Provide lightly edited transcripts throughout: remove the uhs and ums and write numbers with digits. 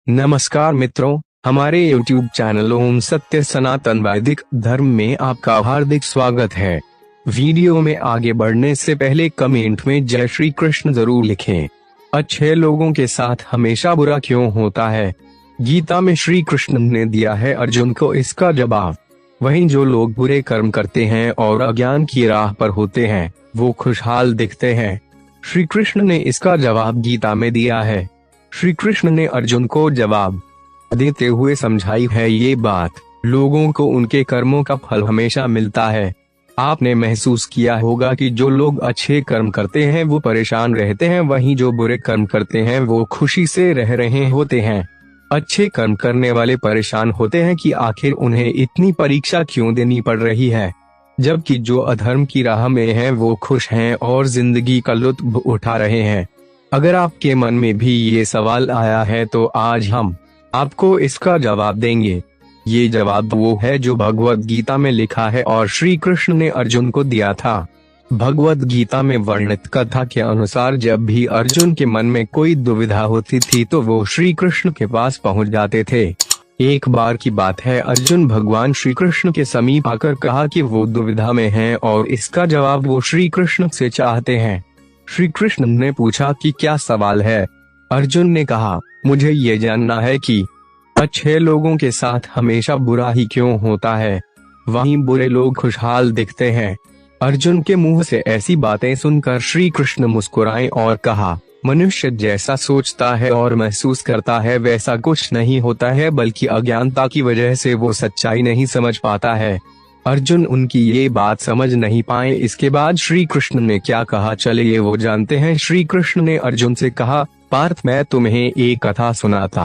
नमस्कार मित्रों, हमारे YouTube चैनल ओम सत्य सनातन वैदिक धर्म में आपका हार्दिक स्वागत है। वीडियो में आगे बढ़ने से पहले कमेंट में जय श्री कृष्ण जरूर लिखें। अच्छे लोगों के साथ हमेशा बुरा क्यों होता है? गीता में श्री कृष्ण ने दिया है अर्जुन को इसका जवाब। वहीं जो लोग बुरे कर्म करते हैं और अज्ञान की राह पर होते हैं, वो खुशहाल दिखते हैं। श्री कृष्ण ने इसका जवाब गीता में दिया है। श्री कृष्ण ने अर्जुन को जवाब देते हुए समझाई है ये बात। लोगों को उनके कर्मों का फल हमेशा मिलता है। आपने महसूस किया होगा कि जो लोग अच्छे कर्म करते हैं वो परेशान रहते हैं, वहीं जो बुरे कर्म करते हैं वो खुशी से रह रहे होते हैं। अच्छे कर्म करने वाले परेशान होते हैं कि आखिर उन्हें इतनी परीक्षा क्यों देनी पड़ रही है, जबकि जो अधर्म की राह में हैं वो खुश हैं और जिंदगी का लुत्फ उठा रहे हैं। अगर आपके मन में भी ये सवाल आया है तो आज हम आपको इसका जवाब देंगे। ये जवाब वो है जो भगवत गीता में लिखा है और श्री कृष्ण ने अर्जुन को दिया था। भगवत गीता में वर्णित कथा के अनुसार जब भी अर्जुन के मन में कोई दुविधा होती थी तो वो श्री कृष्ण के पास पहुंच जाते थे। एक बार की बात है, अर्जुन भगवान श्री कृष्ण के समीप आकर कहा कि वो दुविधा में हैं और इसका जवाब वो श्री कृष्ण से चाहते हैं। श्री कृष्ण ने पूछा कि क्या सवाल है? अर्जुन ने कहा, मुझे ये जानना है कि अच्छे लोगों के साथ हमेशा बुरा ही क्यों होता है, वहीं बुरे लोग खुशहाल दिखते हैं। अर्जुन के मुंह से ऐसी बातें सुनकर श्री कृष्ण मुस्कुराए और कहा, मनुष्य जैसा सोचता है और महसूस करता है वैसा कुछ नहीं होता है, बल्कि अज्ञानता की वजह से वो सच्चाई नहीं समझ पाता है। अर्जुन उनकी ये बात समझ नहीं पाए। इसके बाद श्री कृष्ण ने क्या कहा, चलिए वो जानते हैं। श्री कृष्ण ने अर्जुन से कहा, पार्थ, मैं तुम्हें एक कथा सुनाता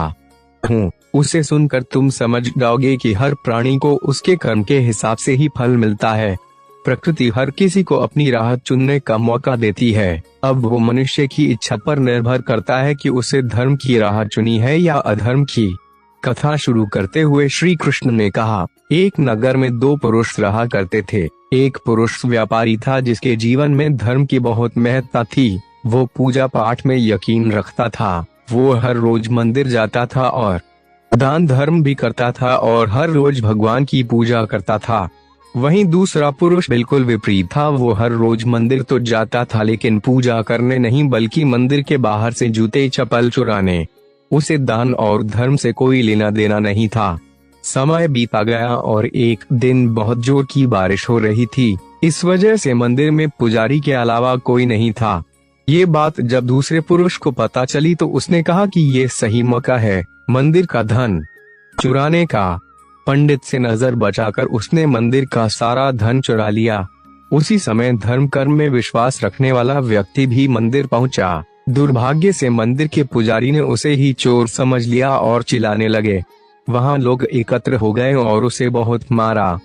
हूँ, उसे सुनकर तुम समझ जाओगे कि हर प्राणी को उसके कर्म के हिसाब से ही फल मिलता है। प्रकृति हर किसी को अपनी राह चुनने का मौका देती है। अब वो मनुष्य की इच्छा पर निर्भर करता है कि उसे धर्म की राह चुनी है या अधर्म की। कथा शुरू करते हुए श्री कृष्ण ने कहा, एक नगर में दो पुरुष रहा करते थे। एक पुरुष व्यापारी था जिसके जीवन में धर्म की बहुत महत्ता थी। वो पूजा पाठ में यकीन रखता था। वो हर रोज मंदिर जाता था और दान धर्म भी करता था और हर रोज भगवान की पूजा करता था। वहीं दूसरा पुरुष बिल्कुल विपरीत था। वो हर रोज मंदिर तो जाता था लेकिन पूजा करने नहीं, बल्कि मंदिर के बाहर से जूते चप्पल चुराने। उसे दान और धर्म से कोई लेना देना नहीं था। समय बीता गया और एक दिन बहुत जोर की बारिश हो रही थी। इस वजह से मंदिर में पुजारी के अलावा कोई नहीं था। ये बात जब दूसरे पुरुष को पता चली तो उसने कहा कि ये सही मौका है मंदिर का धन चुराने का। पंडित से नजर बचाकर उसने मंदिर का सारा धन चुरा लिया। उसी समय धर्म कर्म में विश्वास रखने वाला व्यक्ति भी मंदिर पहुंचा। दुर्भाग्य से मंदिर के पुजारी ने उसे ही चोर समझ लिया और चिल्लाने लगे। वहां लोग एकत्र हो गए और उसे बहुत मारा।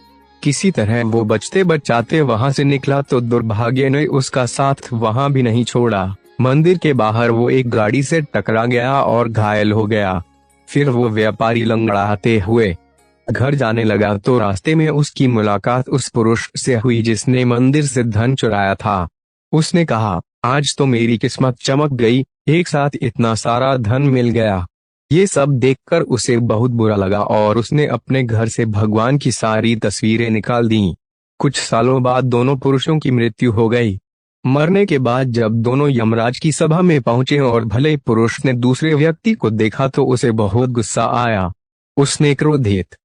किसी तरह वो बचते बचाते वहां से निकला तो दुर्भाग्य ने उसका साथ वहां भी नहीं छोड़ा। मंदिर के बाहर वो एक गाड़ी से टकरा गया और घायल हो गया। फिर वो व्यापारी लंगड़ाते हुए घर जाने लगा तो रास्ते में उसकी मुलाकात उस पुरुष से हुई जिसने मंदिर से धन चुराया था। उसने कहा, आज तो मेरी किस्मत चमक गई, एक साथ इतना सारा धन मिल गया। ये सब देखकर उसे बहुत बुरा लगा और उसने अपने घर से भगवान की सारी तस्वीरें निकाल दी। कुछ सालों बाद दोनों पुरुषों की मृत्यु हो गई। मरने के बाद जब दोनों यमराज की सभा में पहुंचे और भले पुरुष ने दूसरे व्यक्ति को देखा तो उसे बहुत गुस्सा आया। उसने क्रोधित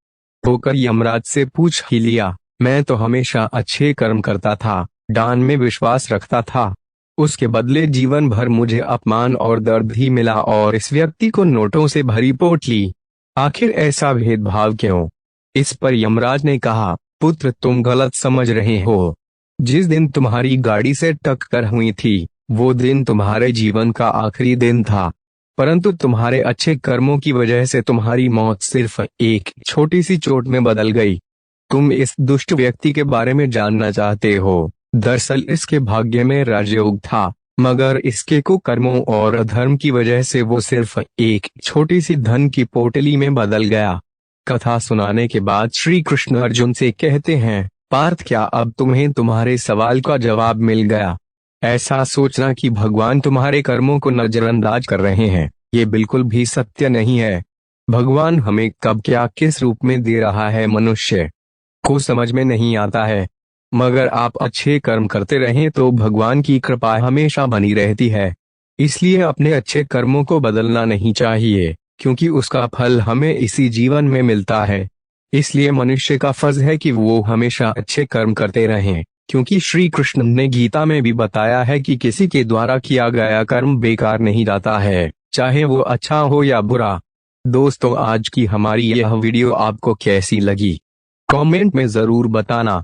होकर यमराज से पूछ ही लिया, मैं तो हमेशा अच्छे कर्म करता था, दान में विश्वास रखता था, उसके बदले जीवन भर मुझे अपमान और दर्द ही मिला और इस व्यक्ति को नोटों से भरी पोटली। आखिर ऐसा भेदभाव क्यों? इस पर यमराज ने कहा, पुत्र, तुम गलत समझ रहे हो। जिस दिन तुम्हारी गाड़ी से टक्कर हुई थी वो दिन तुम्हारे जीवन का आखिरी दिन था, परंतु तुम्हारे अच्छे कर्मों की वजह से तुम्हारी मौत सिर्फ एक छोटी सी चोट में बदल गई। तुम इस दुष्ट व्यक्ति के बारे में जानना चाहते हो? दरअसल इसके भाग्य में राजयोग था, मगर इसके कुकर्मों और अधर्म की वजह से वो सिर्फ एक छोटी सी धन की पोटली में बदल गया। कथा सुनाने के बाद श्री कृष्ण अर्जुन से कहते हैं, पार्थ, क्या अब तुम्हें तुम्हारे सवाल का जवाब मिल गया? ऐसा सोचना कि भगवान तुम्हारे कर्मों को नजरअंदाज कर रहे हैं, ये बिल्कुल भी सत्य नहीं है। भगवान हमें कब क्या किस रूप में दे रहा है मनुष्य को समझ में नहीं आता है। मगर आप अच्छे कर्म करते रहें तो भगवान की कृपा हमेशा बनी रहती है। इसलिए अपने अच्छे कर्मों को बदलना नहीं चाहिए, क्योंकि उसका फल हमें इसी जीवन में मिलता है। इसलिए मनुष्य का फर्ज है कि वो हमेशा अच्छे कर्म करते रहें, क्योंकि श्री कृष्ण ने गीता में भी बताया है कि किसी के द्वारा किया गया कर्म बेकार नहीं जाता है, चाहे वो अच्छा हो या बुरा। दोस्तों, आज की हमारी यह वीडियो आपको कैसी लगी, कमेंट में जरूर बताना।